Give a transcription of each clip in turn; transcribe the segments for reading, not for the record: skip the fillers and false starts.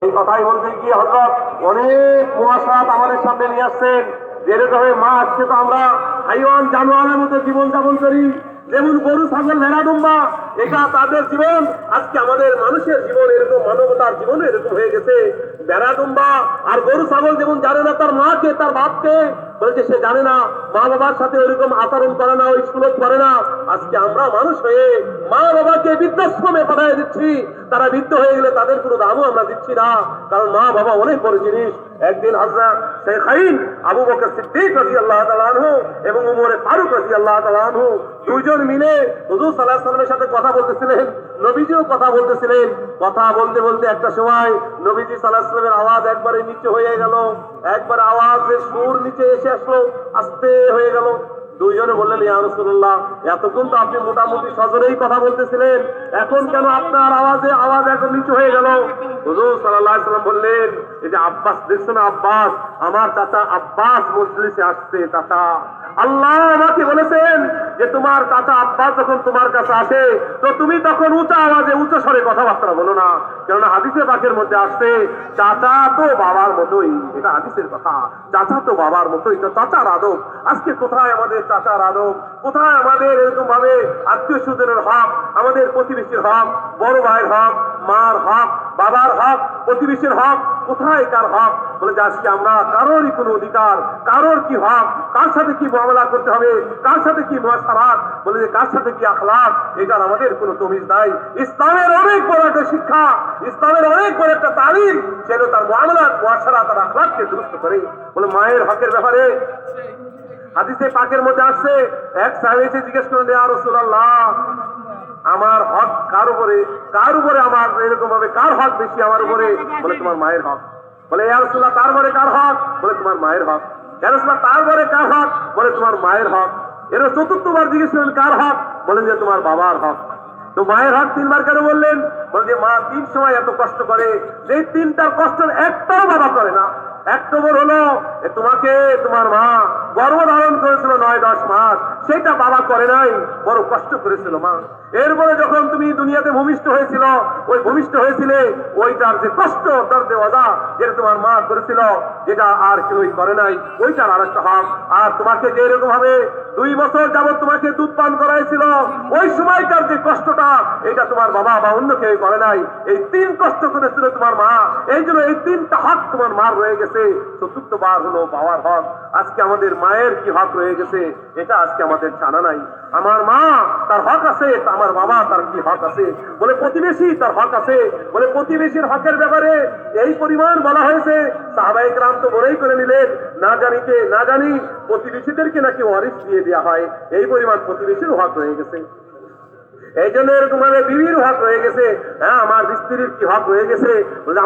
এই কথাই বলতে গিয়ে হযরত অনেক মুয়াশারাত আমাদের সামনে নিয়ে আসছেন। যেরকম মা আজকে তো আমরা হাইওয়ান জানোয়ারের মতো জীবন যাপন করি, যেমন গরু ছাগল ভেড়া দুম্বা, এটা তাদের জীবন। আজকে আমাদের মানুষের জীবন এরকম, মানবতার জীবন এরকম হয়ে গেছে। ভেড়া দুম্বা আর গরু ছাগল যেমন জানে না তার মাকে তার বাপকে, বলছে সে জানে না, মা বাবার সাথে ওইরকম আচরণ করে না, ওই সুলভ করে না। আজকে আমরা মানুষ হয়ে মা বাবাকে বৃদ্ধাশ্রমে পাঠিয়ে দিচ্ছি, তারা বৃদ্ধ হয়ে গেলে তাদের কোনো দামও আমরা দিচ্ছি না, কারণ মা বাবা অনেক বড় জিনিস। একদিন হযরত শেখাইন আবু বকর সিদ্দিক রাদিয়াল্লাহু তাআলা আনহু এবং ওমর ফারুক রাদিয়াল্লাহু তাআলা আনহু দুইজন মিলে হুজুর সাল্লাল্লাহু আলাইহি ওয়াসাল্লামের সাথে কথা বলতেছিলেন, নবীজিও কথা বলতেছিলেন। কথা বলতে বলতে একটা সময় নবীজি সাল্লাল্লাহু আলাইহি ওয়াসাল্লামের আওয়াজ একবারে নিচে হয়ে গেল, একবার আওয়াজের সুর নিচে এসে আসলো, আস্তে হয়ে গেল। দুইজনে বললেন, ইয়া রাসূলুল্লাহ, এতক্ষণ তো আপনি মোটামুটি সজোরেই কথা বলতেছিলেন, এখন কেন আপনার আওয়াজ এখন নিচু হয়ে গেল? হুজুর সাল্লাল্লাহু আলাইহি ওয়াসাল্লাম বললেন, এই যে আব্বাস দেখছো না, আব্বাস, আমার চাচা আব্বাস মজলিসে আসছে। চাচা, আল্লাহ আমাকে বলেছেন যে তোমার চাচা আব্বাস যখন তোমার কাছে আসে তো তুমি তখন উঁচা আওয়াজে উচ্চ স্বরে কথাবার্তা বলো না, কেননা হাদিসে পাকের মধ্যে আসছে চাচা তো বাবার মতোই। এটা হাদিসের কথা, চাচা তো বাবার মতোই, তো চাচার আদব। আজকে কোথায় আমাদের চাচার আদব? কোথায় আমাদের এরকম ভাবে আত্মীয় স্বজনের হক, আমাদের প্রতিবেশীর হক, বড় ভাইয়ের হক, মার হক, বাবার হক, প্রতিবেশীর হক, কোথায় কার হক? বলে যে আজকে আমরা কারোরই কোনো অধিকার, কারোর কি হক, কার সাথে কি মুআমালা করতে হবে, কার সাথে কি মুআশারাত, বলে যে কার সাথে কি আখলাক, এটার আমাদের কোনো তমিজ নাই। ইসলামের অনেক বড় একটা শিক্ষা, ইসলামের অনেক বড় একটা তালিম, সেটা তার মুআমালাত, মুআশারাত আর আখলাককে দুরুস্ত করে। বলে মায়ের হকের ব্যাপারে হাদিসে পাকের মধ্যে আসছে, এক সাহাবী এসে জিজ্ঞেস করলেন, ইয়া রাসূলুল্লাহ, আমার হক কার উপরে, কার উপরে আমার এরকম ভাবে কার হক বেশি আমার উপরে? বলে তোমার মায়ের হক। বলে ইয়া রাসূলুল্লাহ, তারপরে কার হক? বলে তোমার মায়ের হক। ইয়া রাসূলুল্লাহ, তারপরে কার হক? বলে তোমার মায়ের হক। এর চতুর্থবার জিজ্ঞেস করলেন, কার হক? বলেন যে তোমার বাবার হক। তো মায়ের হক তিনবার কেন বললেন? বলে যে মা তিন সময় এত কষ্ট করে, যে তিনটার কষ্টের একটাও বাবা করে না। এক নম্বর হলো তোমাকে তোমার মা গর্ভধারণ করেছিল 9-10 মাস, সেটা বাবা করে নাই, বড় কষ্ট করেছিল মা। এরপরে যখন তুমি দুনিয়াতে ভূমিষ্ঠ হয়েছিল, ওই ভূমিষ্ঠ হয়েছিলে ওইটার যে কষ্ট, দর্দে ওয়াদা, যেটা তোমার মা করেছিল, যেটা আর কেউই করে নাই, ওইটার আর একটা হক। আর তোমাকে যে এরকম ভাবে 2 বছর যাবত তোমাকে দুধ পান করাইছিল, ওই সময়কার যে কষ্টটা, এটা তোমার বাবা বা অন্য কেউ করে নাই। এই 3 কষ্ট করেছিল তোমার মা, এই জন্য এই 3টা হক তোমার মার রয়ে গেছে। চতুর্থবার হলো বাবার হক। আজকে আমাদের মায়ের কি হক রয়ে গেছে, এটা আজকে আমাদের জানা নাই। আমার মা তার হক আছে, আমার বাবা তার কি হক আছে? বলে প্রতিবেশী তার হক আছে। বলে প্রতিবেশীর হকের ব্যাপারে এই পরিমাণ বলা হয়েছে, সাহাবায়ে কেরাম তো বলেই করে নিলেন, না জানি প্রতিবেশীদেরকে নাকি ওয়ারিস দিয়ে দেওয়া হয়, এই পরিমাণ প্রতিবেশীর হক রয়ে গেছে। এই জন্য এরকম ভাবে বিবির হক রয়ে গেছে। হ্যাঁ, আমার স্ত্রীর কি হক রয়ে গেছে?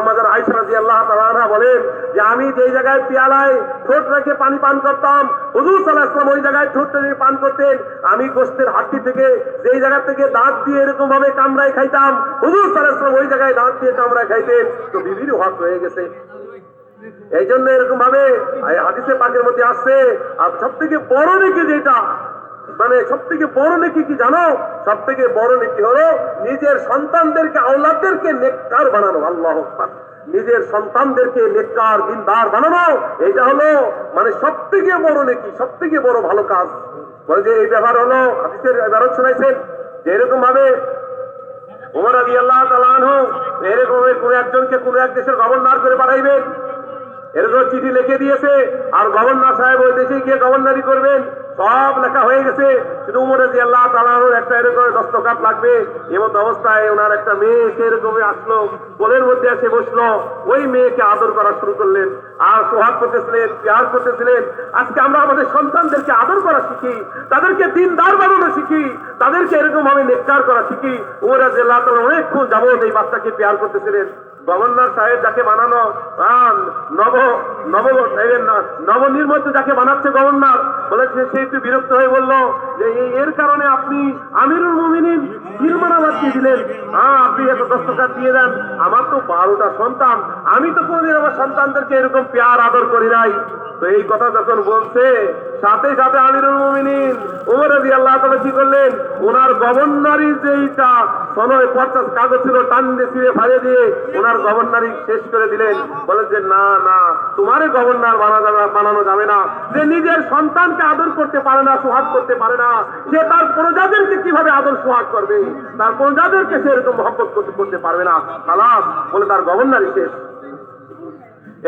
আমাদের আয়েশা রাদিয়াল্লাহু তাআলা আনহা বলেন যে আমি যেই জায়গায় পেয়ালায় ঠোঁট রেখে পানি পান করতাম, হুজুর সাল্লাল্লাহু আলাইহি ওয়াসাল্লাম ওই জায়গায় ঠোঁট রেখে পান করতেন। আমি গোশতের হাড্ডি থেকে যেই জায়গা থেকে দাঁত দিয়ে এরকম ভাবে কামড়ায় খাইতাম, হুজুর সাল্লাল্লাহু আলাইহি ওয়াসাল্লাম ওই জায়গায় দাঁত দিয়ে কামড়ায় খাইতেন। তো বিবির হক রয়ে গেছে। এই জন্য এরকম ভাবে হাদিসে পাকের মধ্যে আসছে। আর সব থেকে বড় নেকি যেটা, মানে সব থেকে বড় নেকি কি জানো? সব থেকে বড় নেকি হলো নিজের সন্তানদেরকে, আওলাদদেরকে নেককার বানানো। আল্লাহু আকবার। নিজের সন্তানদেরকে নেককার, দিনদার বানানো, এটা হলো মানে সব থেকে বড় নেকি, সব থেকে বড় ভালো কাজ। বলে যে এই ব্যাপার হলো হাদিসের ইবারত শোনাইছেন যে এরকম ভাবে ওমর রাদিয়াল্লাহু তাআলা আনহু এরকম কোন একজনকে কোন এক দেশের গভর্নর করে পাঠাইবেন, এরকম চিঠি লিখে দিয়েছে, আর গভর্নর সাহেব ওই দেশে গিয়ে গভর্নরি করবেন, সব লেখা হয়ে গেছে। শুধু ওমর রাদিয়াল্লাহু তাআলা আনহুর একটা এরকম দস্তখত লাগবে। এমন অবস্থায় ওনার একটা মেয়ে এসে এরকম আসলো, কোলের মধ্যে এসে বসলো, ওই মেয়েকে আদর করা শুরু করলেন, আর সোহাগ করতেছিলেন, প্যার করতেছিলেন। আজকে আমরা আমাদের সন্তানদেরকে আদর করা শিখি, তাদেরকে দিনদার বানানো শিখি, তাদেরকে এরকম ভাবে নেককার করা শিখি। ওমর রাদিয়াল্লাহু তাআলা অনেকক্ষণ যাবত এই বাচ্চাকে প্যার করতেছিলেন। গভর্নর সাহেব যাকে বানানো, নবনির্বাচিত যাকে বানাচ্ছে গভর্নর, বলেছে সে একটু বিরক্ত হয়ে বলল যে এর কারণে আপনি আমিরুল মুমিনিন জরিমানা বাড়িয়ে দিলেন। আপনি এত দস্তখত দিয়ে দেন, আমার তো 12টা সন্তান, আমি তো কোনদিন আমার সন্তানদেরকে এরকম প্যার আদর করি নাই। তো এই কথা যখন বলছে সাথে সাথে আমিরুল মুমিনিন ওমর রাদিয়াল্লাহু তাআলা কি করলেন, ওনার গভর্নরি যেইটা সনয় 50 কাগজ ছিল টান দিয়ে ছিঁড়ে ফাড়ে দিয়ে ওনার গভর্নরি শেষ করে দিলেন। বলে যে না না, তোমারে গভর্নর বানানো যাবে না। যে নিজের সন্তানকে আদর করতে পারে না, সোহাগ করতে পারে না, সে তার প্রজাদেরকে কিভাবে আদর সোহাগ করবে? তার প্রজাদেরকে সে এরকম মহব্বত করতে পারবে না। খালাস বলে তার গভর্নরই শেষ।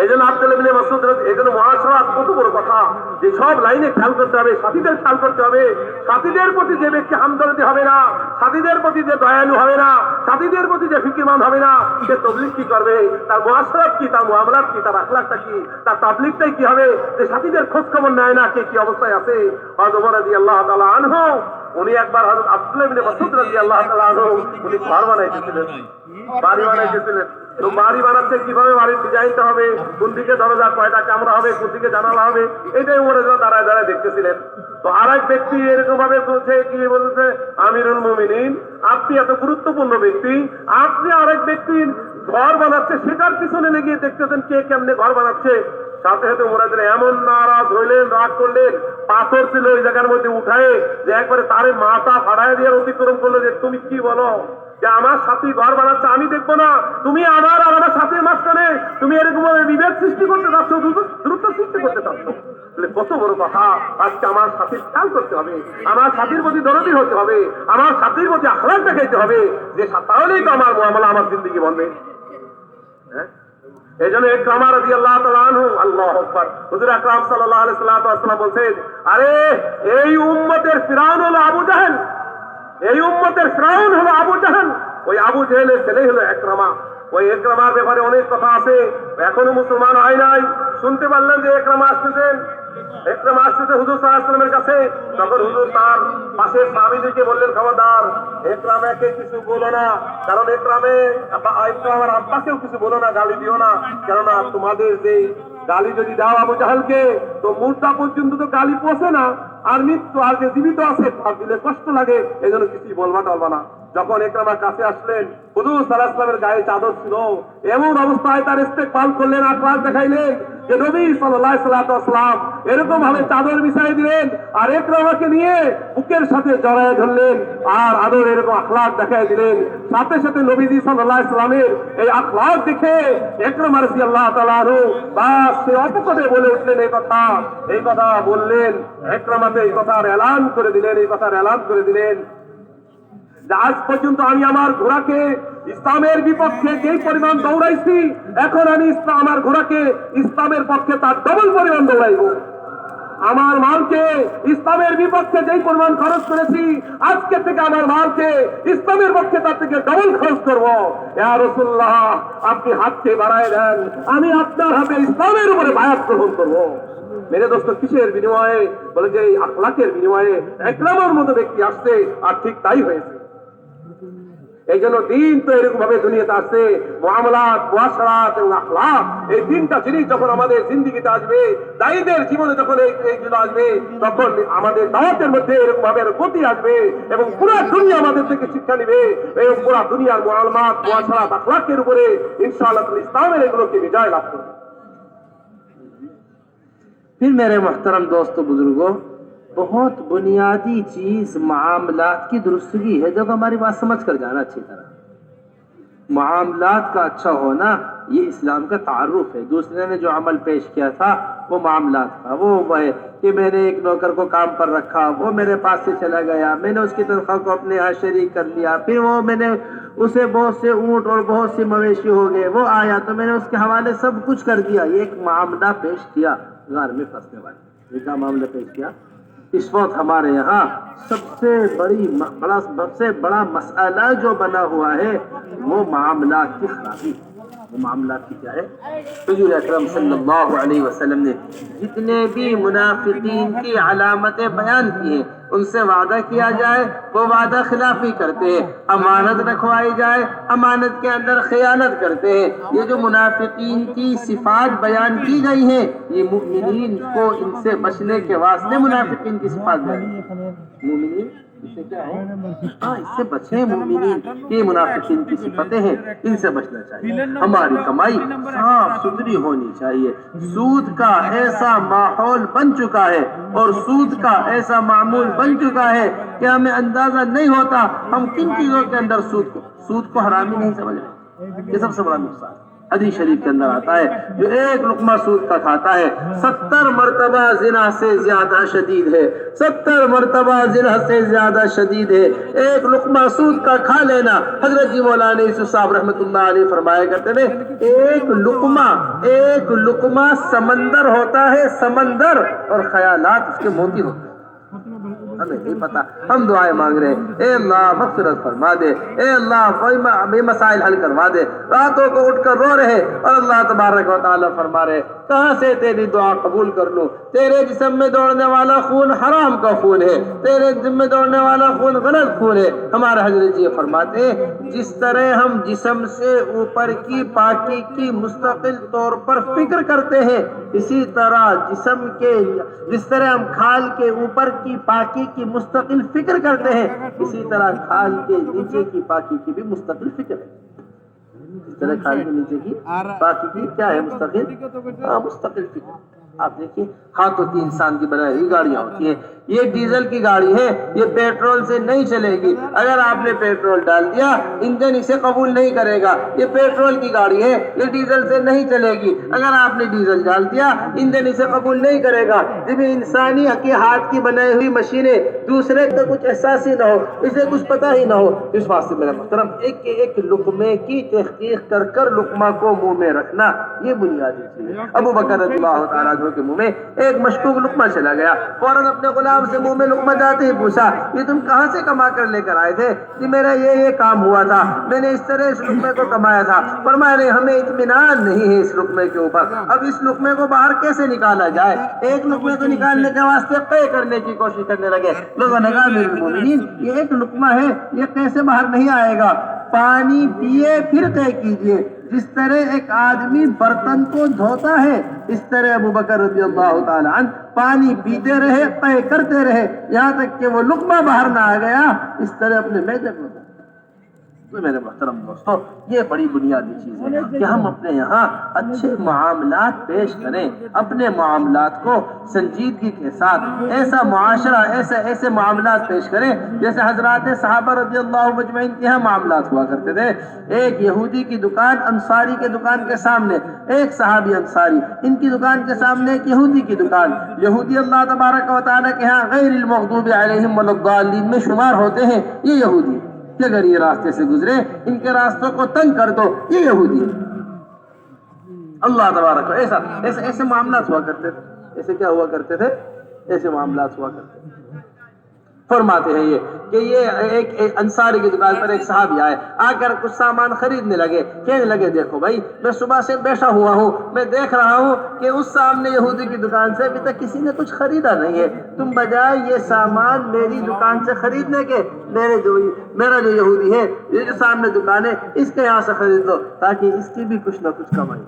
এই জন্য আব্দুল্লাহ ইবনে মাসউদ, এই জন্য মুআশারাত কত বড় কথা, যে সব লাইনে খেয়াল করতে হবে, সাথীদের খেয়াল করতে হবে। সাথীদের প্রতি যে ব্যক্তি হামদর্দি হবে না, সাথীদের প্রতি যে দয়ালু হবে না, সাথীদের প্রতি যে ফিকিরমান হবে না, সে তাবলীগ কি করবে? তার মুআশারাত কি, তার মুআমালাত কি, তার আখলাকটা কি, তার তাবলীগটাই কি হবে? যে সাথীদের খোঁজ খবর নেয় না, কে কি অবস্থায় আছে। হযরত ওমর রাদিয়াল্লাহু তাআলা আনহু উনি একবার হযরত আব্দুল্লাহ ইবনে মাসউদ রাদিয়াল্লাহু তাআলা আনহু উনি ঘর বানাইতেছিলেন, বাড়ি বানাইতেছিলেন। তো বাড়ি বানাচ্ছে কিভাবে, বাড়ির ডিজাইনটা হবে, কোন দিকে দরজা, কয়টা কামরা হবে, কোন দিকে জানালা হবে, এটাই ওমর দাঁড়ায় দাঁড়ায় দেখতেছিলেন। তো আরেক ব্যক্তি এরকম ভাবে বলছে, কি বলছে, আমিরুল মুমিনিন আপনি এত গুরুত্বপূর্ণ ব্যক্তি, আপনি আরেক ব্যক্তির ঘর বানাচ্ছে সেটার পিছনে লেগে দেখতেছেন কে কেমনে ঘর বানাচ্ছে। সাথে সাথে ওমর এমন নারাজ হইলেন, রাগ করলেন, পাথর ছিল ওই জায়গার মধ্যে উঠায় যে একবারে তারে মাথা ফাড়ায় দিয়ে অতিক্রম করলো, যে তুমি কি বলো যে আমার সাথী ঘর বানাচ্ছে, আমি দেখবো না, তুমি আমার আর আমার সাথীর মাঝখানে তুমি এরকম ভাবে বিভেদ সৃষ্টি করতে চাচ্ছ, দ্রুত সৃষ্টি করতে চাচ্ছ। কত বড় কথা। আজকে আমার সাথীর খেয়াল করতে হবে, আমার সাথীর প্রতি দরদি হতে হবে, আমার সাথীর প্রতি আখলাক দেখাইতে হবে, যে তাহলেই তো আমার মুআমালা, আমার জিন্দেগি বনবে। এই জন্য ইকরামা রাদিয়াল্লাহু তাআলা আনহু, আল্লাহু আকবার, হুজুর আকরাম সাল্লাল্লাহু আলাইহি ওয়াসাল্লাম বলছেন, আরে এই উম্মতের ফিরাউন হলো আবু জাহেল, এই উম্মতের ফিরাউন হলো আবু জাহেল, ওই আবু জাহেলের ছেলে হলো ইকরামা। ওই ইকরামার ব্যাপারে অনেক কথা আছে, এখনো মুসলমান হয় নাই। শুনতে পারলেন যে ইকরামা আসতেছেন, ইকরামা আসতেছে হুজুর সাল্লাল্লাহু আলাইহি ওয়াসাল্লামের কাছে। তখন হুজুর তার পাশের সাহাবীদেরকে বললেন, খবরদার ইকরামাকে কিছু বলো না, কারণ ইকরামার আব্বাকেও কিছু বলো না, গালি দিও না, কেননা তোমাদের যে গালি যদি দাও আবু জাহেলকে, তো মুর্দা পর্যন্ত তো গালি পৌঁছে না, আর মৃত্যু আর যে জীবিত আছে তার দিলে কষ্ট লাগে, এই জন্য কিছুই বলবা টলবা না। যখন ইকরামার কাছে আসলেন, হুজুর সাল্লাল্লাহু আলাইহি ওয়াসাল্লামের গায়ে চাদর ছিল, এমন অবস্থায় তার ইস্তেকবাল করলেন, আখলাক দেখাইলেন যে নবী সাল্লাল্লাহু আলাইহি ওয়াসাল্লাম এরকম ভাবে চাদর বিছাই দিলেন, আর ইকরামাকে নিয়ে বুকের সাথে জড়ায় ধরলেন, আর আদর এরকম আখলাক দেখাই দিলেন। সাথে সাথে নবীজি সাল্লাল্লাহু আলাইহি ওয়াসাল্লামের এই আখলাক দেখে ইকরামা রাদিয়াল্লাহু তাআলা আনহু বাস সে অপকটে বলে উঠলেন, এই কথা বললেন, ইকরামাতে এই কথার এলান করে দিলেন, এই কথার এলান করে দিলেন যে আজ পর্যন্ত আমি আমার ঘোড়াকে ইসলামের বিপক্ষে যেই পরিমাণ দৌড়াইছি, এখন আমি আমার ঘোড়াকে ইসলামের পক্ষে তার ডবল পরিমাণ দৌড়াইব। আমার মালকে ইসলামের বিপক্ষে যেই পরিমাণ খরচ করেছি, আজকে থেকে আমার মালকে ইসলামের পক্ষে তার থেকে ডবল খরচ করবো। ইয়া রাসূলুল্লাহ আপনি হাতকে বাড়ায় দেন, আমি আপনার হাতে ইসলামের উপরে বায়াত গ্রহণ করবো। মেরে দোস্ত কিসের বিনিময়ে? বলে যে এই আখলাকের বিনিময়ে ইকরামার মতো ব্যক্তি আসছে, আর ঠিক তাই হয়েছে। এই জন্য দিন তো এরকম ভাবে দুনিয়াতে আসছে, মুআমালাত, মুআশারাত এবং আখলাক, এই তিনটা জিনিস যখন আমাদের জিন্দেগিতে আসবে, দায়ীদের জীবনে যখন এইগুলো আসবে, তখন আমাদের দাওয়াতের মধ্যে এরকম ভাবে গতি আসবে, এবং পুরো দুনিয়া আমাদের থেকে শিক্ষা নিবে, এবং পুরো দুনিয়ার মুআমালাত, মুআশারাত, আখলাকের উপরে ইনশাআল্লাহ ইসলামের এগুলোকে বিজয় লাভ করবে। फिर मेरे मोहतरम दोस्तों बुजुर्गों, बहुत बुनियादी चीज मामलात की दुरुस्तगी है, जो हमारी बात समझ कर जाना अच्छी तरह। मामलात का अच्छा होना ये इस्लाम का तारुफ है। दूसरे ने जो अमल पेश किया था वो मामलात था, वो है कि मैंने एक नौकर को काम पर रखा, वो मेरे पास से चला गया, मैंने उसकी तनख्वाह को अपने यहाँ शरीक कर लिया, फिर वो मैंने उसे बहुत से ऊंट और बहुत से मवेशी हो गए, वो आया तो मैंने उसके हवाले सब कुछ कर दिया। ये एक मामला पेश किया, घर में फंसने वाले का मामला पेश किया। इस वक्त हमारे यहाँ सबसे बड़ा मसला जो बना हुआ है वो मामलात की खराबी। वो मामलात की क्या है? हुजूर अकरम सल्लल्लाहु अलैहि वसल्लम ने जितने भी मुनाफिकीन की अलामतें बयान की हैं, उनसे वादा किया जाए वो वादा खिलाफी करते हैं, अमानत रखवाई जाए अमानत के अंदर खयानत करते हैं। ये जो मुनाफिकीन की सिफात बयान की गई है, ये मुमिनीन को इनसे बचने के वास्ते मुनाफिकीन की सिफात बयान। मुमिनीन इससे क्या है? हाँ, इससे बचे मोमिनीन। ये मुनाफिकीन की सिफतें हैं, इनसे बचना चाहिए। हमारी कमाई साफ सुथरी होनी चाहिए। सूद का ऐसा माहौल बन चुका है और सूद का ऐसा मामूल बन चुका है कि हमें अंदाजा नहीं होता हम किन चीजों के अंदर सूद को हरामी नहीं समझ रहे। ये सबसे बड़ा नुकसान हदीस शरीफ के अंदर आता है, जो एक लुकमा सूद का खाता है 70 मरतबा जिना से ज्यादा शदीद है। 70 मरतबा जिना से ज्यादा शदीद है एक लुकमा सूद का खा लेना। हजरत जी मौलाना यूसुफ साहब रहमतुल्लाह अलैह फरमाया करते थे, एक लुकमा समंदर होता है, समंदर, और ख्यालात उसके मोती होते हैं। हमें नहीं पता, हम दुआएं मांग रहे हैं, ए अल्लाह मग़फ़िरत फरमा दे, ए अल्लाह ये मसाइल हल करवा दे। रातों को उठकर रो रहे और अल्लाह तबारक व तआला फरमा रहे, कहां से तेरी दुआ कबूल कर लूं? तेरे जिस्म में दौड़ने वाला खून हराम का खून है, तेरे जिस्म में दौड़ने वाला खून गलत खून है। हमारे हजरत जी फरमाते हैं, जिस तरह हम जिस्म से ऊपर की पाकी की मुस्तकिल तौर पर फिक्र करते हैं, इसी तरह जिस तरह हम खाल के ऊपर की पाकी की मुस्तकिल फिक्र करते हैं, इसी तरह खाल के नीचे की पाकी की भी मुस्तकिल फिक्र है। इस तरह खाल के नीचे की पाकी की क्या है? मुस्तकिल फिक्र। आप देखिए, हाथों की इंसान की बनाई हुई गाड़ियां होती हैं। ये डीजल की गाड़ी है, ये पेट्रोल से नहीं चलेगी। अगर आपने पेट्रोल डाल दिया, इंजन इसे कबूल नहीं करेगा। ये पेट्रोल की गाड़ी है, ये डीजल से नहीं चलेगी। अगर आपने डीजल डाल दिया, इंजन इसे कबूल नहीं करेगा। जब इंसानी के हाथ की बनाई हुई मशीनें दूसरे का कुछ एहसास ही ना हो, इसे कुछ पता ही ना हो, इस वास्ते मेरा मोहतरम एक लुकमे की तहकीक कर कर लुकमा को मुंह में रखना, ये बुनियादी चीज है। अबू बकर रज़ियल्लाहु तआला अन्हु के मुंह में एक मशकूक लुकमा चला गया। फौरन अपने गुलाम से मुंह में लुकमा जाते ही पूछा, ये तुम कहां से कमा कर लेकर आए थे? कि मेरा ये काम हुआ था, मैंने इस तरह इस लुकमे को कमाया था। फरमाया, नहीं, हमें इत्मीनान नहीं है इस लुकमे के ऊपर। अब इस लुकमे को बाहर कैसे निकाला जाए? एक लुकमे को निकालने के वास्ते तय करने की कोशिश करने लगे। लोगों ने कहा, अमीरुल मोमिनीन, ये एक लुकमा है, ये कैसे बाहर नहीं आएगा? पानी पिए फिर तय कीजिए। जिस तरह एक आदमी बर्तन को धोता है, इस तरह अबू बकर रज़ियल्लाहु ताला अन्हु पानी पीते रहे, तय करते रहे, यहाँ तक कि वो लुकमा बाहर ना आ गया। इस तरह अपने मैदे को। तो मेरे मोहतरम दोस्तों, ये बड़ी बुनियादी चीज़ है कि हम अपने यहाँ अच्छे मामलात पेश करें, अपने मामलात को संजीदगी के साथ ऐसा मुआशरा, ऐसे मामलात पेश करें जैसे हजरात सहाबा रज़ियल्लाहु मजमईन के यहाँ मामलात हुआ करते थे। एक यहूदी की दुकान, अंसारी के दुकान के सामने, एक सहाबी अंसारी, इनकी दुकान के सामने एक यहूदी की दुकान। यहूदी अल्लाह तबारक व तआला के यहाँ गैरिल मग़दूबि अलैहिम वलद्दाल्लीन में शुमार होते हैं। ये यहूदी कि अगर ये रास्ते से गुजरे, इनके रास्तों को तंग कर दो, ये यहूदी है। अल्लाह तबारक ऐसे मामलात हुआ करते थे। ऐसे क्या हुआ करते थे? ऐसे मामलात हुआ करते थे। फरमाते हैं ये कि ये एक अंसारी की दुकान पर एक साहब आए, आकर कुछ सामान खरीदने लगे। कहने लगे, देखो भाई, मैं सुबह से बैठा हुआ हूँ, मैं देख रहा हूँ कि उस सामने यहूदी की दुकान से अभी तक किसी ने कुछ खरीदा नहीं है। तुम बजाय ये सामान मेरी दुकान से खरीदने के, मेरा जो यहूदी है, ये जो सामने दुकान है, इसके यहाँ से खरीद लो, ताकि इसकी भी कुछ ना कुछ कमाई,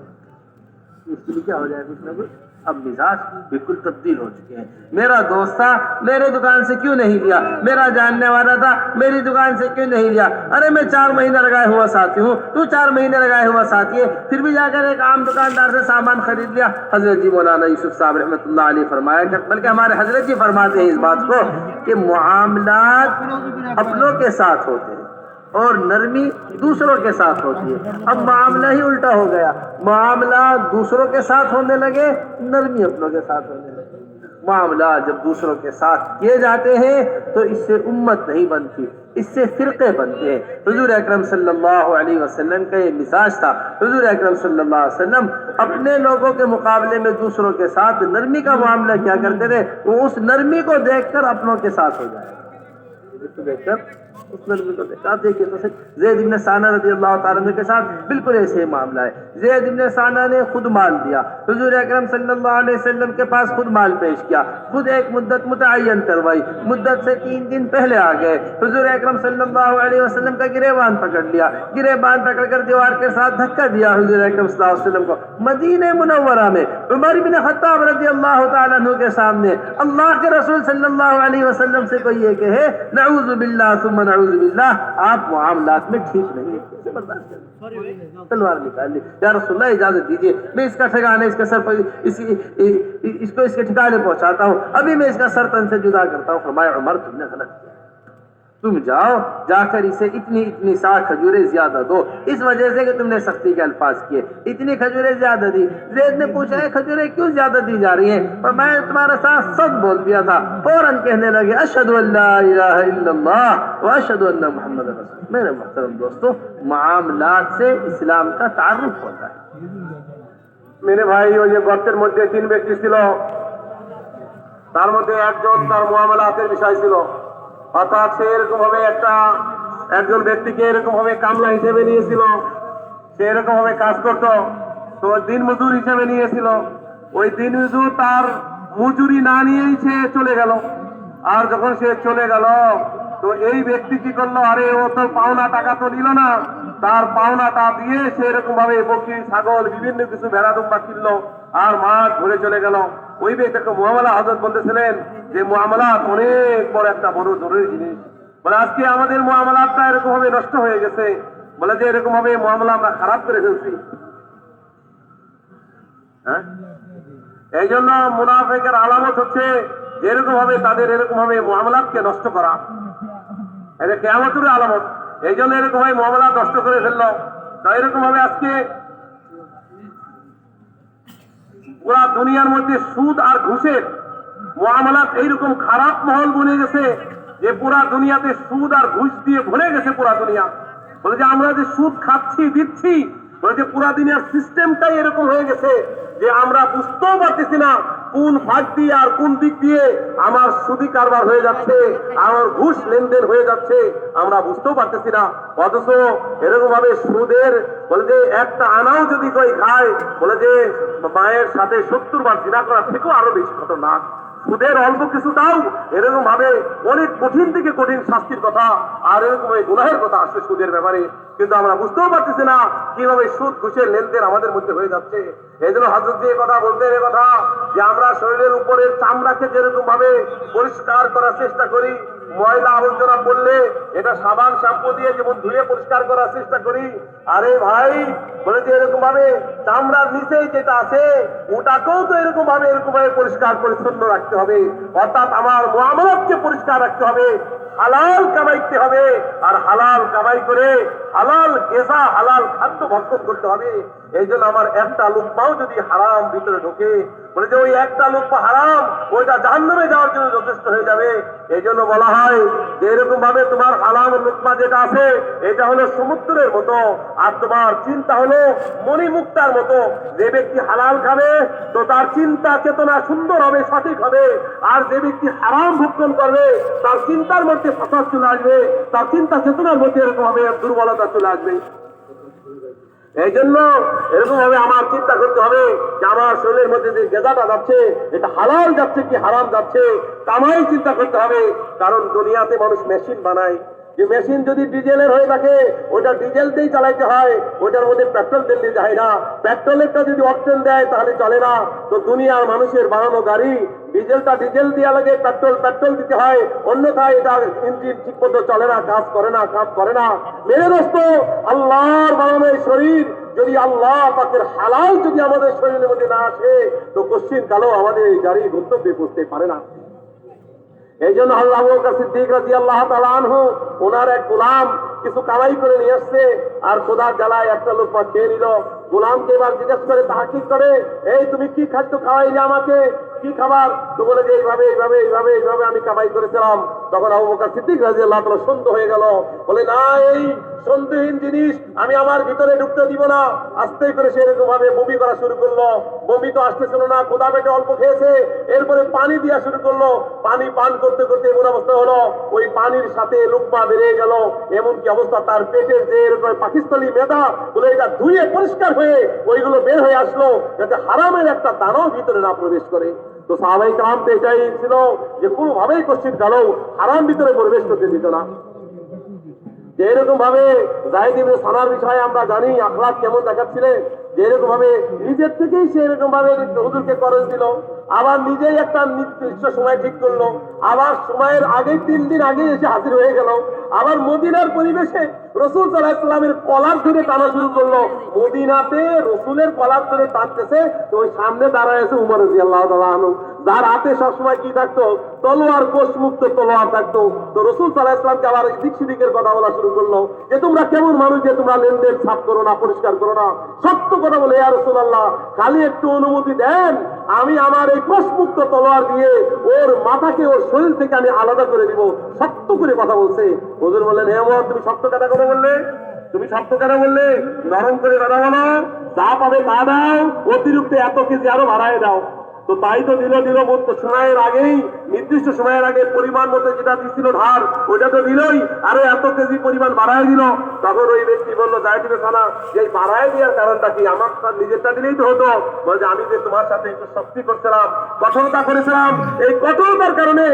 इसकी भी क्या हो जाए, कुछ ना कुछ। अब मिजाज बिल्कुल तब्दील हो चुके हैं। मेरा दोस्त था, मेरे दुकान से क्यों नहीं लिया? मेरा जानने वाला था, मेरी दुकान से क्यों नहीं लिया? अरे मैं 4 महीने लगाए हुआ साथी हूँ, तू 4 महीने लगाए हुआ साथी है, फिर भी जाकर एक आम दुकानदार से सामान खरीद लिया। हजरत जी मौलाना यूसुफ साहब रहमतुल्लाह अलैह फरमाया, बल्कि हमारे हजरत जी फरमाते हैं इस बात को कि मुआमलात अपनों के साथ होते हैं और नरमी दूसरों के साथ होती है। अब मामला ही उल्टा हो गया, मामला दूसरों के साथ होने लगे, नरमी अपनों के साथ होने लगे। मामला जब दूसरों के साथ किए जाते हैं तो इससे उम्मत नहीं बनती, इससे फिरके बनते हैं। हुजूर अकरम सल्लल्लाहु अलैहि वसल्लम का ये मिजाज था। हुजूर अकरम सल्लल्लाहु अलैहि वसल्लम अपने लोगों के मुकाबले में दूसरों के साथ नरमी का मामला क्या करते थे? वो उस नरमी को देखकर अपनों के साथ हो जाए, देखकर اس لڑکے کو دیکھا دیکھیے تو زید بن ثانہ رضی اللہ تعالیٰ عنہ کے ساتھ بالکل ایسے ہی معاملہ ہے. زید بن ثانہ نے خود مال دیا, حضور اکرم صلی اللہ علیہ وسلم کے پاس خود مال پیش کیا, خود ایک مدت متعین کروائی, مدت سے 3 دن پہلے آ گئے, حضور اکرم صلی اللہ علیہ وسلم کا گریبان پکڑ لیا, گریبان پکڑ کر دیوار کے ساتھ دھکا دیا حضور اکرم صلی اللہ علیہ وسلم کو. مدینہ منورہ میں عمر بن خطاب رضی اللہ تعالیٰ عنہ کے سامنے اللہ کے رسول صلی اللہ علیہ وسلم سے کوئی یہ کہے نعوذ باللہ ثم نعوذ باللہ, آپ معاملات میں ٹھیک نہیں ہیں, اسے برداشت کریں. تلوار نکال لی, یا رسول اللہ اجازت دیجیے میں اس کا ٹھکانے اس کے سر پر اس کو اس کے ٹھکانے پہنچاتا ہوں, ابھی میں اس کا سر تن سے جدا کرتا ہوں. فرمایا عمر تم نے غلط کیا, تم جاؤ جا کر اسے اتنی سا کھجوریں زیادہ دو, اس وجہ سے کہ تم نے سختی کے الفاظ کیے, اتنی کھجوریں زیادہ دی. زید نے پوچھا ہے کھجوریں کیوں زیادہ دی جا رہی ہیں؟ اور میں تمہارا ساتھ سچ بول دیا تھا. فوراً کہنے لگے اشہد ان لا الہ الا اللہ واشہد ان محمد رسول. میرے محترم دوستو, معاملات سے اسلام کا تعارف ہوتا ہے. মেরে ভাই ওই যে গর্তের মধ্যে 3 ব্যক্তি ছিল, তার মধ্যে একজন তার মুআমালাতের বিষয় ছিল, অর্থাৎ সে এরকম ভাবে একজন ব্যক্তিকে এরকম ভাবে কামলা হিসেবে নিয়েছিল, সে এরকম ভাবে কাজ করতো, তো দিন মজুর হিসেবে নিয়েছিল. ওই দিন মজুর তার মজুরি না নিয়েই সে চলে গেল. আর যখন সে চলে গেল তো এই ব্যক্তি কি করলো, আরে ও তো পাওনা টাকা তো নিল না, তার পাওনাটা দিয়ে সে এরকম ভাবে বকরি ছাগল বিভিন্ন কিছু ভেড়া দুম্বা কিনলো আর মাছ ঘুরে চলে গেল. ওই ব্যক্তিকে মুআমালা হযরত বলতেছিলেন যে মুআমালাত অনেক বড় একটা বড় জরুরি জিনিস. বলে আজকে আমাদের মুআমালাতটা এরকম ভাবে নষ্ট হয়ে গেছে, বলে যে এরকম ভাবে মুআমালা আমরা খারাপ করে ফেলছি. হ্যাঁ, এই জন্য মুনাফিকের আলামত হচ্ছে এরকম ভাবে তাদের এরকম ভাবে মুআমালাতকে নষ্ট করা, এটা কিয়ামতের আলামত. এই জন্য এরকম ভাবে মুআমালাত নষ্ট করে ফেললো. তো এরকম ভাবে আজকে পুরা দুনিয়ার মধ্যে সুদ আর ঘুষের মুআমালাত এইরকম খারাপ মহল বনে গেছে যে পুরা দুনিয়াতে সুদ আর ঘুষ দিয়ে ভরে গেছে পুরা দুনিয়া. বলে যে আমরা যে সুদ খাচ্ছি দিচ্ছি, বলে যে পুরা দুনিয়ার সিস্টেমটাই এরকম হয়ে গেছে যে আমরা বুঝতেও পারতেছি না কোন ফাঁক দিয়ে আর কোন দিক দিয়ে আমার সুদি কারবার হয়ে যাচ্ছে, আমার ঘুষ লেনদেন হয়ে যাচ্ছে, আমরা বুঝতেও পারতেছি না. অথচ এরকম ভাবে সুদের বলে যে একটা আনাও যদি কই খায়, বলে যে মায়ের সাথে 70 বার জিনা করার থেকেও আরো বেশি খতরনাক. সুদের অল্প কিছু দাও, এরকম ভাবে অনেক কঠিন থেকে কঠিন শাস্তির কথা আর এরকম গুনাহের কথা আসছে সুদের ব্যাপারে, কিন্তু আমরা বুঝতেও পারতেছি না কিভাবে সুদ ঘুষের লেনদেন আমাদের মধ্যে হয়ে যাচ্ছে. এই জন্য হযরত যে কথা বলতেন এ কথা যে আমরা শরীরের উপরের চামড়াকে যেরকম ভাবে পরিষ্কার করার চেষ্টা করি, ময়লা আবর্জনা পড়লে এটা সাবান শ্যাম্পু দিয়ে যেমন ধুয়ে পরিষ্কার করার চেষ্টা করি, আরে ভাই বলে যে এরকম ভাবে চামড়ার নিচেই যেটা আছে ওটাকেও তো এরকম ভাবে পরিষ্কার পরিচ্ছন্ন রাখতে হবে. অর্থাৎ আমার মুআমালাতকে পরিষ্কার রাখতে হবে, হালাল কামাইতে হবে, আর হালাল কামাই করে হালাল গেজা হালাল খাদ্য ভক্ষণ করতে হবে. এই জন্য আমার একটা লুকমাও যদি হারাম ভিতরে ঢোকে, বলে যে ওই একটা লুকমা হারাম ওইটা জাহান্নামে যাওয়ার জন্য যথেষ্ট হয়ে যাবে. এই জন্য বলা হয় যে এরকম ভাবে তোমার হারাম লুকমা যেটা আছে এটা হলো সমুদ্রের মতো, আর তোমার চিন্তা হলো মণিমুক্তার মতো. যে ব্যক্তি হালাল খাবে তো তার চিন্তা চেতনা সুন্দর হবে, সঠিক হবে, আর যে ব্যক্তি হারাম ভক্ষণ করবে তার চিন্তার মধ্যে ফাসাদ চলে আসবে, তার চিন্তা চেতনার মধ্যে এরকম ভাবে দুর্বলতা চলে আসবে. এই জন্য এরকম ভাবে আমার চিন্তা করতে হবে যে আমার শরীরের মধ্যে যে গেজাটা যাচ্ছে এটা হালাল যাচ্ছে কি হারাম যাচ্ছে, কামাই চিন্তা করতে হবে. কারণ দুনিয়াতে মানুষ মেশিন বানায়, যে মেশিন যদি ডিজেলের হয়ে থাকে ওটা ডিজেল দিয়েই চালাইতে হয়, ওটার মধ্যে পেট্রোল দিল্লি যায় না. পেট্রোলেরটা যদি অকটেন দেয় তাহলে চলে না. তো দুনিয়ার মানুষের বানানো গাড়ি ডিজেলটা ডিজেল দেওয়া লাগে, পেট্রোল দিতে হয়, অন্যথায় এটা ইঞ্জিন ঠিক মতো চলে না, কাজ করে না. মেরে দোস্ত, আল্লাহর বানানো এই শরীর যদি আল্লাহ পাকের হালাল যদি আমাদের শরীরের মধ্যে না আসে তো কোশ্চিন কালো আমাদের এই গাড়ি গন্তব্যে পৌঁছতে পারে না. এই জন্য আল্লাহ আবু বকর সিদ্দিক রাদিয়াল্লাহু তাআলা আনহু ওনার এক গোলাম কিছু কামাই করে নিয়ে আসছে আর খোদার জ্বালায় একটা লোকমা খেয়ে নিল. গোলামকে এবার জিজ্ঞেস করে তাহাকিক করে, এই তুমি কি খাদ্য খাওয়াইলে আমাকে, কি খাবার? তো বলে যে এইভাবে এইভাবে এইভাবে এইভাবে আমি কামাই করেছিলাম। তখন আবু বকর সিদ্দিক রাদিয়াল্লাহু তাআলা সন্দেহ হয়ে গেল, বলে না, এই সন্দেহহীন জিনিস আমি আমার ভিতরে ঢুকতে দিব না। আস্তে করে সে এরকম ভাবে বমি করা শুরু করলো। বমি তো আসতেছিল না, ক্ষুধা পেটে অল্প খেয়েছে, এরপরে পানি দেওয়া শুরু করলো। পানি পান করতে করতে এমন অবস্থা হলো, ওই পানির সাথে লুকমা বেড়ে গেল। এমনকি অবস্থা তার পেটের যে এরকম পাকিস্তানি মেধা বলে এটা ধুয়ে পরিষ্কার হয়ে ওইগুলো বের হয়ে আসলো, যাতে হারামের একটা দানাও ভিতরে না প্রবেশ করে। তো সাহাবায়ে কেরাম তো এটাই ছিল যে কোনোভাবেই কষ্টিত কালেও হারাম ভিতরে প্রবেশ করতে দিত না। যে এরকম ভাবে যায়েদ ইবনে সানার বিষয়ে আমরা জানি আখলাক কেমন দেখাচ্ছিলেন, যে এরকম ভাবে নিজের থেকেই সে এরকম ভাবে হুজুরকে খরচ দিল, আবার নিজেই একটা নির্দিষ্ট সময় ঠিক করলো, আবার সময়ের আগে 3 দিন আগে এসে হাজির হয়ে গেল, আবার মদিনার পরিবেশে রাসূল সাল্লাল্লাহু আলাইহি ওয়াসাল্লামের কলার ধরে টানা শুরু করলো। মদিনাতে রাসূলের কলার ধরে টানতেছে, তো ওই সামনে দাঁড়ায় আছে উমর রাদিয়াল্লাহু তাআলা আনহু, যার হাতে সবসময় কি থাকতো? তলোয়ার, কোষমুক্ত তলোয়ার থাকতো। তো রাসূল সাল্লাল্লাহু আলাইহি ওয়াসাল্লামকে আবার দিক সিদিকের কথা বলা শুরু করলো, যে তোমরা কেমন মানুষ যে তোমরা লেনদেন সাফ করো না, পরিষ্কার করো না। সত্য কথা বলে, ইয়া রাসূলুল্লাহ, খালি একটু অনুমতি দেন, আমি আমার এই কোষমুক্ত তলোয়ার দিয়ে ওর মাথাকে ওর শরীর থেকে আমি আলাদা করে দিব। শক্ত করে কথা বলছে। হুজুর বললেন, হে ওমর, তুমি শক্ত কথা বললে, তুমি শক্ত কথা বললে, নরম করে কথা বলো, যা পাবে তা দাও, অতিরিক্ত এত কেজি আরো বাড়ায় দাও। তো তাই তো দিল সময়ের আগেই, নির্দিষ্ট সময়ের আগে পরিমাণ মতো যেটা দিচ্ছিল ধার, ওটা তো দিলই, আরো এত কেজি পরিমাণ বাড়ায় দিল। তখন ওই ব্যক্তি বললো, যাই দিবে সানা, যে বাড়ায় দেওয়ার কারণটা কি? আমার নিজেরটা দিলেই তো হতো। বলে যে আমি যে তোমার সাথে একটু শক্তি করছিলাম, কঠোরতা করেছিলাম, এই কঠোরতার কারণে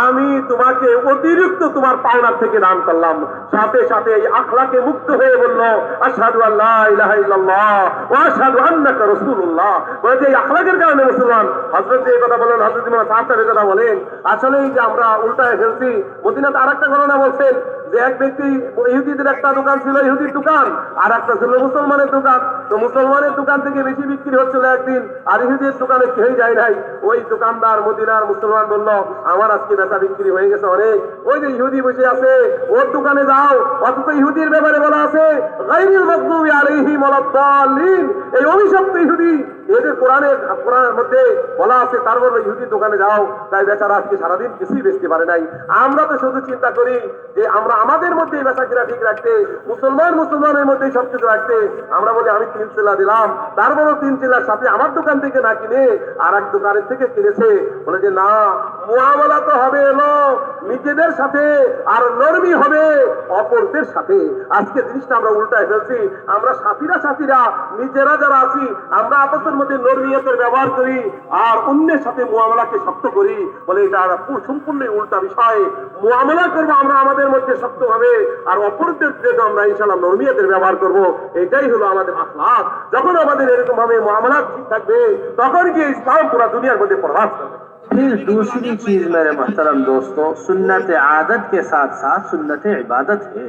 আমি তোমাকে অতিরিক্ত তোমার পাওনার থেকে দান করলাম। সাথে সাথে এই আখলাকে মুক্ত হয়ে বললো, আশহাদু আল্লা ইলাহা ইল্লাল্লাহ ওয়া আশহাদু আন্নাকা রাসূলুল্লাহ। বলে যে এই আখলাকের কারণে মুসলমান। হযরত যে কথা বলেন, হযরত ইমাম সাহেবের কথা বলেন, আসলে এই যে আমরা উল্টায় ফেলছি। মদিনাতে আরেকটা ঘটনা বলছেন, যে এক ব্যক্তি, ইহুদিদের একটা দোকান ছিল, ইহুদির দোকান, আর একটা ছিল মুসলমানের দোকান। তো মুসলমানের দোকান থেকে বেশি বিক্রি হচ্ছিল একদিন, আর ইহুদির দোকানে কেউই যায় নাই। ওই দোকানদার মদিনার মুসলমান বলল, আমার আজকে বেচা বিক্রি হয়ে গেছে অনেক। ওই যে ইহুদি বসে আছে, ওর দোকানে যাও। অথচ ইহুদির ব্যাপারে বলা আছে, গায়রিল মাগদুবি আলাইহিম ওয়ালাদ-দাল্লিন, এই অভিশপ্ত ইহুদি, এদের কোরআনের মধ্যে বলা আছে। তার বললো, ইহুদির দোকানে যাও, তাই বেচারা আজকে সারাদিন কিছুই বেচতে পারে নাই। আমরা তো শুধু চিন্তা করি যে আমরা আমাদের মধ্যে বেচা কিনা ঠিক রাখতে, মুসলমানের মধ্যে সবকিছু রাখতে। আমরা বলি আমি 3 চিল্লা দিলাম, তার বড় 3 চিল্লার সাথে আমার দোকান থেকে না কিনে আর এক দোকানের থেকে কিনেছে। বলে যে না, মুআমালা তো হবে এলো নিজেদের সাথে, আর নরমি হবে অপরদের সাথে। আজকে জিনিসটা আমরা উল্টায় ফেলছি। আমরা সাথীরা নিজেরা যারা আছি, আমরা আপসের মধ্যে নরমিয়তের ব্যবহার করি, আর অন্যের সাথে মুআমালাকে শক্ত করি। বলে এটা সম্পূর্ণ উল্টা বিষয়। মুআমালা করবো আমরা আমাদের মধ্যে শক্তভাবে, আর অপরদের জন্য আমরা ইনশাআল্লাহ নরমিয়তের ব্যবহার করব। এটাই হলো আমাদের আখলাক। যখন আমাদের এরকম ভাবে মুআমালা ঠিক থাকবে, তখন কি ইসলাম পুরো দুনিয়ার মধ্যে প্রভাব ফেলবে। फिर दूसरी चीज मेरे मोहतरम दोस्तों, सुन्नत आदत के साथ साथ सुन्नत इबादत है।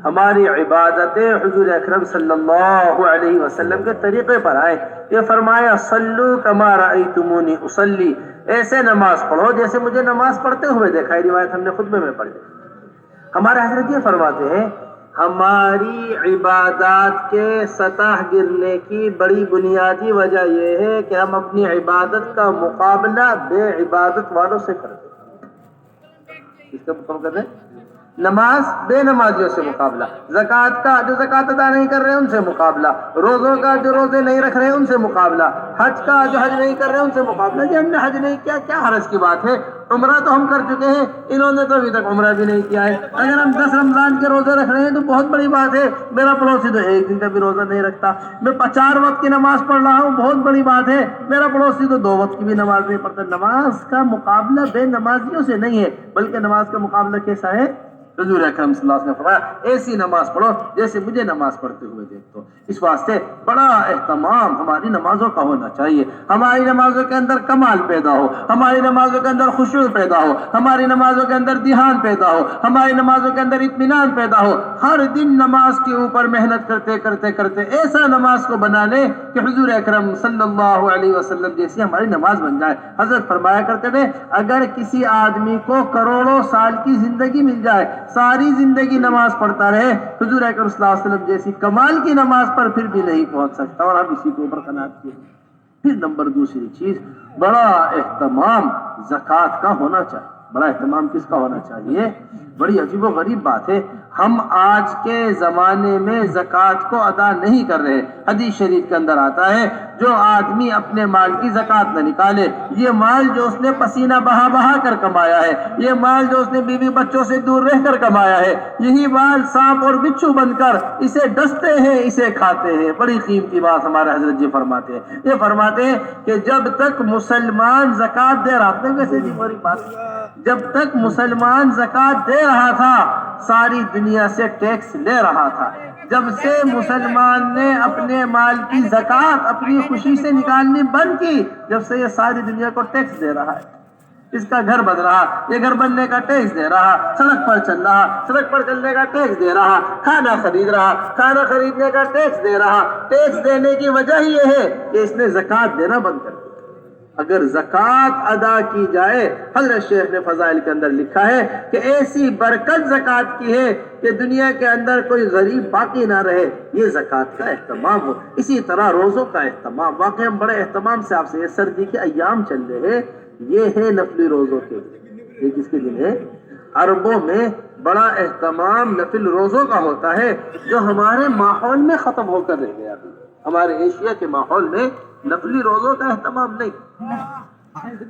हमारी इबादतें हुजूर अकरम सल्लल्लाहु अलैहि वसल्लम के तरीके पर आए। ये फरमाया, सल्लू कमा रअयतुमूनी उसल्ली, ऐसे नमाज पढ़ो जैसे मुझे नमाज पढ़ते हुए देखा। ये रिवायत हमने खुतबे में पढ़ी। हमारे हजरत ये फरमाते हैं, हमारी इबादत के सतह गिरने की बड़ी बुनियादी वजह यह है कि हम अपनी इबादत का मुकाबला बे इबादत वालों से करते हैं। इसका मुकाबला करते हैं, नमाज बेनमाजियों से मुकाबला, ज़कात का जो ज़कात अदा नहीं कर रहे हैं उनसे मुकाबला, रोज़ों का जो रोज़े नहीं रख रहे हैं उनसे मुकाबला, हज का जो हज नहीं कर रहे हैं उनसे मुकाबला। जी हमने हज नहीं किया, क्या हरज की बात है, उम्रा तो हम कर चुके हैं, इन्होंने तो अभी तक उम्रा भी नहीं किया है। अगर हम 10 रमजान के रोजे रख रहे हैं तो बहुत बड़ी बात है। मेरा पड़ोसी तो 1 दिन का भी रोजा नहीं रखता। मैं 4 वक्त की नमाज पढ़ रहा हूँ, बहुत बड़ी बात है। मेरा पड़ोसी तो 2 वक्त की भी नमाज नहीं पढ़ता। नमाज का मुकाबला बेनमाजियों से नहीं है, बल्कि नमाज का मुकाबला कैसा है? हुजूर अकरम सल्लल्लाहु अलैहि वसल्लम ने फरमाया, ऐसी नमाज पढ़ो जैसे मुझे नमाज पढ़ते हुए देखो। इस वास्ते बड़ा एहतमाम हमारी नमाजों का होना चाहिए। हमारी नमाजों के अंदर कमाल पैदा हो, हमारी नमाजों के अंदर खुशू पैदा हो, हमारी नमाजों के अंदर ध्यान पैदा हो, हमारी नमाजों के अंदर इत्मीनान पैदा हो। हर दिन नमाज के ऊपर मेहनत करते करते करते ऐसा नमाज को बना ले कि हुजूर अकरम सल्लल्लाहु अलैहि वसल्लम जैसी हमारी नमाज बन जाए। हजरत फरमाया करते थे, अगर किसी आदमी को करोड़ों साल की जिंदगी मिल जाए, सारी जिंदगी नमाज पढ़ता रहे, हुजूर अकरम सल्लल्लाहु अलैहि वसल्लम जैसी कमाल की नमाज पर फिर भी नहीं पहुंच सकता। और हम इसी के ऊपर कनात किए। फिर नंबर दूसरी चीज, बड़ा एहतमाम ज़कात का होना चाहिए। बड़ा एहतमाम किसका होना चाहिए? बड़ी अजीबो गरीब बात है, हम आज के जमाने में ज़कात को अदा नहीं कर रहे। हदीस शरीफ के अंदर आता है, जो आदमी अपने माल की ज़कात न निकाले, ये माल जो उसने पसीना बहा बहा कर कमाया है, ये माल जो उसने बीवी बच्चों से दूर रहकर कमाया है, यही माल सांप और बिच्छू बनकर इसे डसते हैं, इसे खाते हैं। बड़ी कीमती बात हमारे हजरत जी फरमाते हैं। ये फरमाते हैं कि जब तक मुसलमान ज़कात दे रहा था, वैसे जी बड़ी बात, जब तक मुसलमान ज़कात दे रहा था सारी दुनिया से टैक्स ले रहा था। जब से मुसलमान ने अपने माल की ज़कात अपनी खुशी से निकालनी बंद की, जब से ये सारी दुनिया को टैक्स दे रहा है। इसका घर बन रहा, ये घर बनने का टैक्स दे रहा, सड़क पर चल रहा, सड़क पर चलने का टैक्स दे रहा, खाना खरीद रहा, खाना खरीदने का टैक्स दे रहा। टैक्स देने की वजह ये है कि इसने ज़कात देना बंद कर दिया। अगर ज़कात अदा की जाए, हज़रत शेख ने फ़ज़ाइल के अंदर लिखा है कि ऐसी बरकत ज़कात की है कि दुनिया के अंदर कोई गरीब बाकी ना रहे। ये ज़कात का एहतमाम हो। इसी तरह रोज़ों का एहतमाम, वाकई हम बड़े एहतमाम से आपसे, ये सर्दी के अय्याम चल रहे हैं, ये है नफली रोज़ों के दिन। ये किसके दिन है? अरबों में बड़ा एहतमाम नफिल रोज़ों का होता है, जो हमारे माहौल में ख़त्म होकर रह गया। हमारे एशिया के माहौल में नफली रोज़ों का एहतमाम नहीं।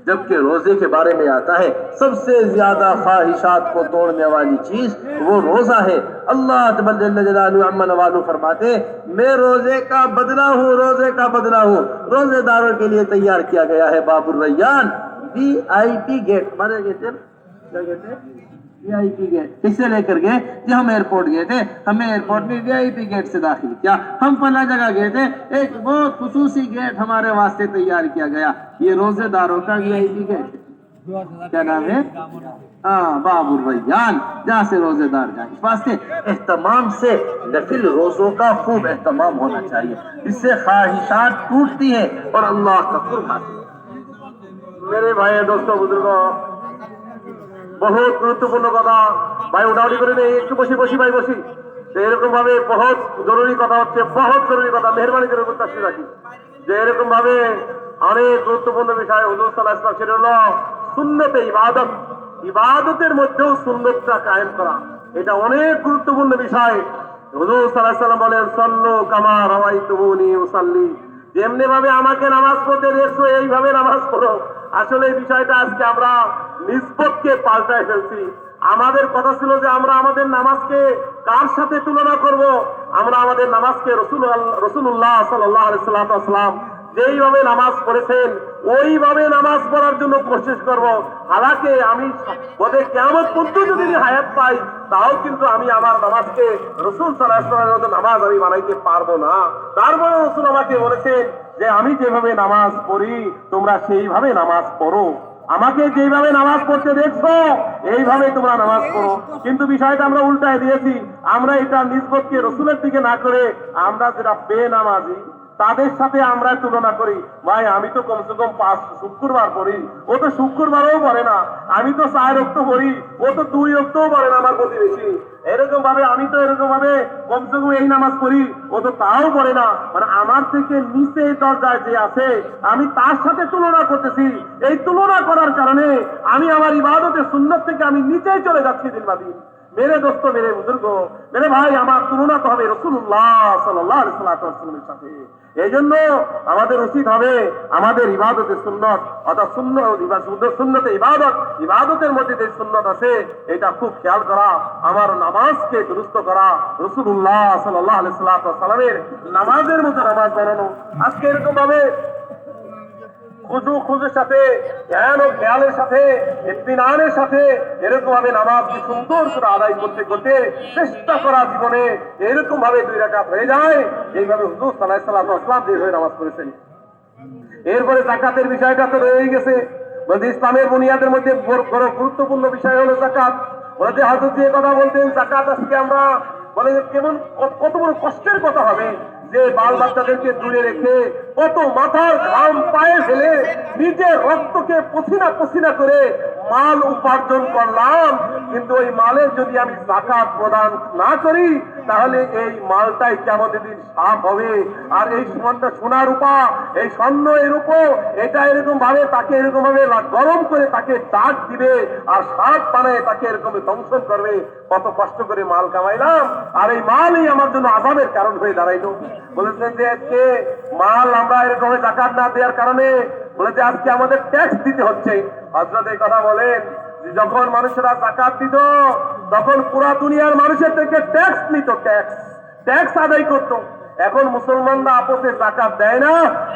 जबकि रोजे के बारे में आता है, सबसे ज्यादा ख्वाहिशात को तोड़ने वाली चीज वो रोजा है। अल्लाह जल्ल जलालहू अम्मा नवालू फरमाते, मैं रोजे का बदला हूँ, रोजे का बदला हूँ। रोजेदारों के लिए तैयार किया गया है बाबुर रैयान, VIP गेट। हमारे कहते हैं क्या कहते हैं? VIP gate. किससे लेकर गए? जब हम एयरपोर्ट गए थे, हमें एयरपोर्ट में VIP गेट से दाखिल किया। हम फला जगह गए थे, एक बहुत खुसूसी गेट हमारे वास्ते तैयार किया गया। ये रोजेदारों का VIP गेट है। क्या नाम है? हाँ, बाबुर रैयान, जहाँ से रोजेदार जाए। इस वास्ते एहतमाम से नफिल रोजों का खूब एहतमाम होना चाहिए, इससे ख्वाहिशात टूटती है और अल्लाह का कुर्ब हासिल है। मेरे भाई दोस्तों बुजुर्गों, बहुत গুরুত্বপূর্ণ কথা ভাই, উঠাউটি করে নেই, একটু বসি ভাই বসি। তো এরকম ভাবে বহুত জরুরি কথা হচ্ছে, বহুত জরুরি কথা, মেহরবানি করে প্রত্যাশী রাখি যে এরকম ভাবে অনেক গুরুত্বপূর্ণ বিষয় হুজুর সাল্লাল্লাহু আলাইহি ওয়াসাল্লাম, সেটা হলো সুন্নতে ইবাদত। ইবাদতের মধ্যেও সুন্নতটা কায়েম করা, এটা অনেক গুরুত্বপূর্ণ বিষয়। হুজুর সাল্লাল্লাহু আলাইহি ওয়াসাল্লাম বলেন, সল্লু কামা রাআইতুমুনি উসাল্লি, যেমনি ভাবে আমাকে নামাজ পড়তে দেখছো এইভাবে নামাজ পড়ো। আসলে এই বিষয়টা আজকে আমরা নিসবতকে পাল্টায় ফেলছি। আমাদের কথা ছিল যে আমরা আমাদের নামাজকে কার সাথে তুলনা করব? আমরা আমাদের নামাজকে রাসূলুল্লাহ সাল্লাল্লাহু আলাইহি ওয়াসাল্লাম যেইভাবে নামাজ পড়েছেন ওইভাবে নামাজ পড়ার জন্য কোশিশ করব। হালাকে আমি বোধে কিয়ামত পর্যন্ত যদি হায়াত পাই, তাও কিন্তু আমি আমার নামাজকে রাসূল সাল্লাল্লাহু আলাইহি ওয়াসাল্লামের মতো নামাজ আমি বানাইতে পারবো না। তারপরে রাসূল আমাকে বলেছেন যে আমি যেভাবে নামাজ পড়ি তোমরা সেইভাবে নামাজ পড়ো। আমাকে যেইভাবে নামাজ পড়তে দেখছো এইভাবে তোমরা নামাজ পড়ো। কিন্তু বিষয়টা আমরা উল্টায় দিয়েছি। আমরা এটা নিসবতকে রাসূলের দিকে না করে আমরা যেটা বেনামাজি তাদের সাথে আমরা তুলনা করি। ভাই আমি তো কমসে কম 5 শুক্রবার পড়ি, ও তো শুক্রবারও পড়ে না। আমি তো 4 রক্ত পড়ি, ও তো 2 রক্তও পড়ে না আমার প্রতিবেশী। এরকম ভাবে আমি তো এরকম ভাবে কমসে কম এই নামাজ পড়ি, ও তো তাও পড়ে না। মানে আমার থেকে নিচে দরজায় যে আছে আমি তার সাথে তুলনা করতেছি। এই তুলনা করার কারণে আমি আমার ইবাদতের সুন্নত থেকে আমি নিচেই চলে যাচ্ছি দিন বা দিন। मेरे दोस्तों, मेरे बुजुर्गो, मेरे भाई, আমার তুলনা তো হবে রাসূলুল্লাহ সাল্লাল্লাহু আলাইহি ওয়াসাল্লামের সাথে। এইজন্য আমাদের উচিত হবে আমাদের ইবাদতের সুন্নত অর্থাৎ সুন্নতে ইবাদতের মধ্যে যে সুন্নত আছে এটা খুব খেয়াল করা, আমার নামাজকে দুরুস্ত করা, রাসূলুল্লাহ সাল্লাল্লাহু আলাইহি ওয়াসাল্লামের নামাজের মতো নামাজ পড়ানো। আজকে এরকম ভাবে খুজুর সাথে, জ্ঞান ও খেয়ালের সাথে, ইত্মিনানের সাথে এরকম ভাবে নামাজকে সুন্দর করে আদায় করতে করতে চেষ্টা করা জীবনে এরকম ভাবে 2 রাকাত হয়ে যায় এইভাবে হুজুর সাল্লাল্লাহু আলাইহি ওয়াসাল্লাম যেভাবে নামাজ পড়েছেন। এরপরে যাকাতের বিষয়টা তো রয়েই গেছে। বলতে ইসলামের বুনিয়াদের মধ্যে বড় গুরুত্বপূর্ণ বিষয় হলো যাকাত। বলতে হযরত যে কথা বলতেন যাকাত আজকে আমরা বলে কেমন কত বড় কষ্টের কথা হবে যে বাল বাচ্চাদেরকে দূরে রেখে কত মাথার ঘাম পায়ে ফেলে নিজের রক্তকে পসিনা করে মাল উপার্জন করলাম, কিন্তু ওই মালের যদি আমি যাকাত প্রদান না করি তাহলে এই মালটাই কিয়ামতের দিন সাফ হবে। আর এই সোনা রূপা, এই স্বর্ণ এর উপর এটা এরকম ভাবে তাকে এরকম ভাবে গরম করে তাকে ডাক দিবে আর সাপ বানায় তাকে এরকম দংশন করবে। কত কষ্ট করে মাল কামাইলাম আর এই মালই আমার জন্য আযাবের কারণ হয়ে দাঁড়াইলো। বলেছেন যে আজকে মাল আমরা এরকম যাকাত না দেওয়ার কারণে বলেছে আজকে আমাদের ট্যাক্স দিতে হচ্ছে। হযরত এই কথা বলেন যে যখন মানুষেরা যাকাত দিত তখন পুরা দুনিয়ার মানুষের থেকে ট্যাক্স নিত, ট্যাক্স আদায় করতো। এখন মুসলমানরা আপোষে যাকাত দেয় না,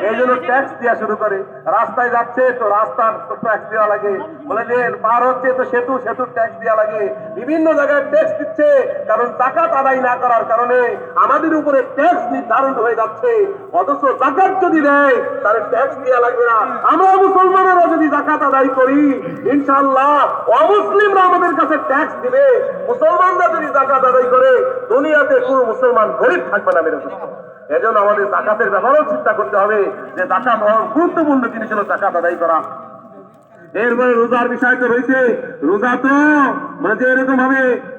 এই জন্য ট্যাক্স দেওয়া শুরু করে। রাস্তায় যাচ্ছে তো রাস্তার ট্যাক্স দেওয়া লাগে, বলে যে পার হচ্ছে তো সেতুর ট্যাক্স দেওয়া লাগে। বিভিন্ন জায়গায় ট্যাক্স দিচ্ছে, কারণ যাকাত আদায় না করার কারণে আমাদের উপরে ট্যাক্স নির্ধারণ হয়ে যাচ্ছে। অথচ যাকাত যদি দেয় তাহলে ট্যাক্স দেওয়া লাগবে না। আমরা মুসলমানেরা যদি যাকাত আদায় করি ইনশাআল্লাহ অমুসলিমরা আমাদের কাছে ট্যাক্স দিবে। মুসলমানরা যদি যাকাত আদায় করে দুনিয়াতে কোনো মুসলমান গরিব থাকবে না। মেরে এজন্য আমাদের যাকাতের ব্যাপারেও চিন্তা করতে হবে যে যাকাত গুরুত্বপূর্ণ জিনিস হলো যাকাত আদায় করা। এরপরে রোজার বিষয় তো রয়েছে। রোজা তো মানে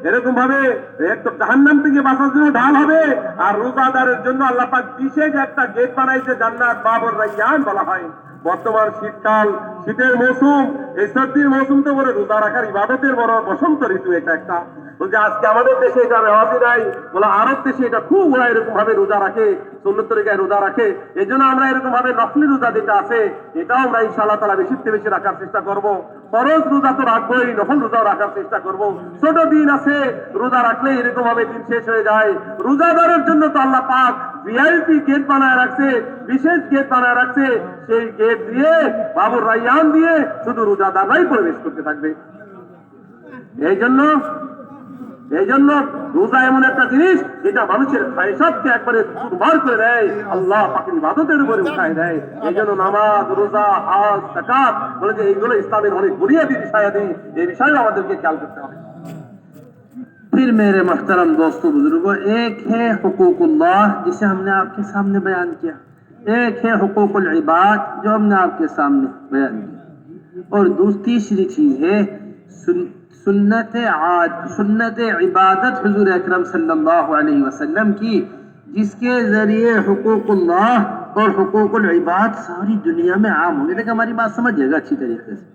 এরকম ভাবে একটু জাহান্নাম থেকে বাঁচার জন্য ঢাল হবে। আর রোজাদারের জন্য আল্লাহ পাক বিশেষ একটা গেট বানাইছে, জান্নাত বাবুর রায়্যান বলা হয়। বর্তমান শীতকাল, শীতের মৌসুম, এই সর্দির মৌসুম তো বলে রোজা রাখার ইবাদতের বড় বসন্ত ঋতু। এটা একটা বলছে আজকে আমাদের দেশে এটা রেওয়াজি নাই, বলে আরব দেশে এটা খুব ওরা এরকম ভাবে রোজা রাখে, সুন্নত তরিকায় রোজা রাখে। এই জন্য আমরা এরকম ভাবে নফলি রোজা যেটা আছে এটাও আমরা ইনশাআল্লাহ তাআলা বেশি বেশি রাখার চেষ্টা করব। ফরজ রোজা তো রাখবোই, নফল রোজাও রাখার চেষ্টা করব। ছোট দিন আছে, রোজা রাখলে এরকম ভাবে দিন শেষ হয়ে যায়। রোজাদারের জন্য তো আল্লাহ পাক ভিআইপি গেট বানায় রাখছে, বিশেষ গেট বানায় রাখছে। সেই গেট দিয়ে বাবুর রায়্যান দিয়ে শুধু রোজাদাররাই প্রবেশ করতে থাকবে। এই জন্য রোজা এমন একটা জিনিস যেটা মানুষের খায়সাতকে একবারে দুর্বার করে দেয়, আল্লাহ পাকের ইবাদতের উপরে উঠায় দেয়। এই জন্য নামাজ, রোজা, হজ, যাকাত বলে যে এইগুলো ইসলামের অনেক বুনিয়াদী বিষয়াদি, এই বিষয়ে আমাদেরকে খেয়াল করতে হবে। फिर मेरे मोहतरम दोस्तों बुजुर्गों, एक है हुकूकुल्लाह जिसे हमने आपके सामने बयान किया, एक है हुकूकुल इबाद जो हमने आपके सामने बयान किया, और तीसरी चीज है सुन्नत इबादत हुजूर अकरम सल्लल्लाहु अलैहि वसल्लम की, जिसके जरिए हुकूकुल्लाह और हुकूकुल इबाद सारी दुनिया में आम होंगे। देखिए हमारी बात समझिएगा अच्छी तरीके से।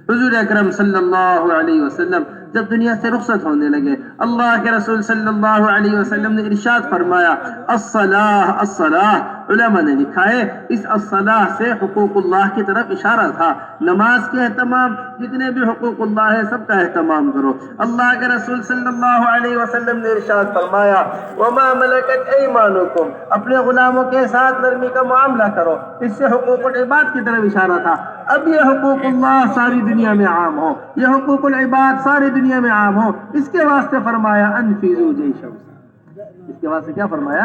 हुजूर अकरम सल्लल्लाहु अलैहि वसल्लम जब दुनिया से रुखसत होने लगे, अल्लाह के रसूल सल्लल्लाहु अलैहि वसल्लम ने इरशाद फरमाया अस्सलाह अस्सलाह। उलमा ने लिखा है इस अस्सलाह से हुकूकुल्लाह की तरफ इशारा था। नमाज के एहतमाम, जितने भी हुकूकुल्लाह है सबका एहतमाम करो। अल्लाह के रसूल सल्लल्लाहु अलैहि वसल्लम ने इरशाद फरमाया वमा मलकत ऐमानुकुम, अपने गुलामों के साथ नरमी का मामला करो। इससे हुकूकुल इबाद की तरफ इशारा था। अब ये हुकूकुल्लाह सारी दुनिया में आम हो, ये हुकूकुल इबाद सारी दुनिया में आम हो, इसके वास्ते फरमाया अनफिजू जैशा। इसके वास्ते क्या फरमाया?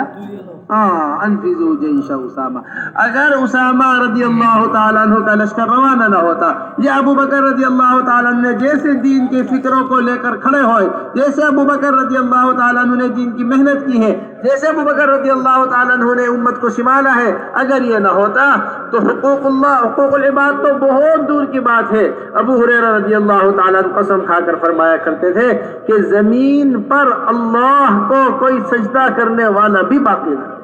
अनफिजू जैशा उसामा। अगर उसामा रदी अल्लाह ताला अन्हु का लश्कर रवाना न होता, या अबू बकर रदी अल्लाह ताला अन्हु ने जैसे दीन के फिक्रों को लेकर खड़े हुए, जैसे अबू बकर रदी अल्लाह ताला अन्हु ने दीन की मेहनत की है, जैसे अबू बकर रदी अल्लाह ताला अन्हु ने उम्मत को संभाला है, अगर ये न होता तो हुकूकुल्लाह, हुकूकुल इबाद तो बहुत दूर की बात है। अबू हुरैरा रदी अल्लाह ताला अन्हु कसम खाकर फरमाया करते थे कि जमीन पर अल्लाह को कोई सजदा करने वाला भी बाकी नहीं।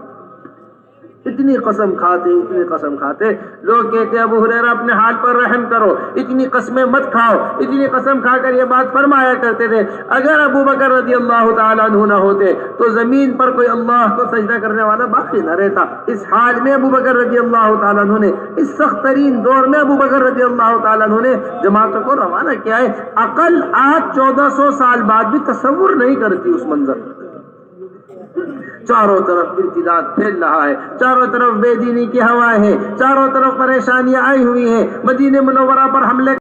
इतनी कसम खाते लोग कहते अबू हुरैरा अपने हाल पर रहम करो, इतनी कस्में मत खाओ। इतनी कसम खाकर ये बात फरमाया करते थे अगर अबू बकर रज़ी अल्लाह ताला अन्हु न होते तो जमीन पर कोई अल्लाह को सजदा करने वाला बाकी न रहता। इस हाल में अबू बकर रज़ी अल्लाह ताला अन्हु ने, इस सख्त तरीन दौर में अबू बकर रज़ी अल्लाह ताला अन्हु ने जमातों को रवाना किया है। अकल आज 1400 साल बाद भी तसव्वुर नहीं करती उस मंजर। चारों तरफ इर्तिदाद फैल रहा है, चारों तरफ बेदीनी की हवा है, चारों तरफ परेशानियां आई हुई हैं। मदीने मुनव्वरा पर हमले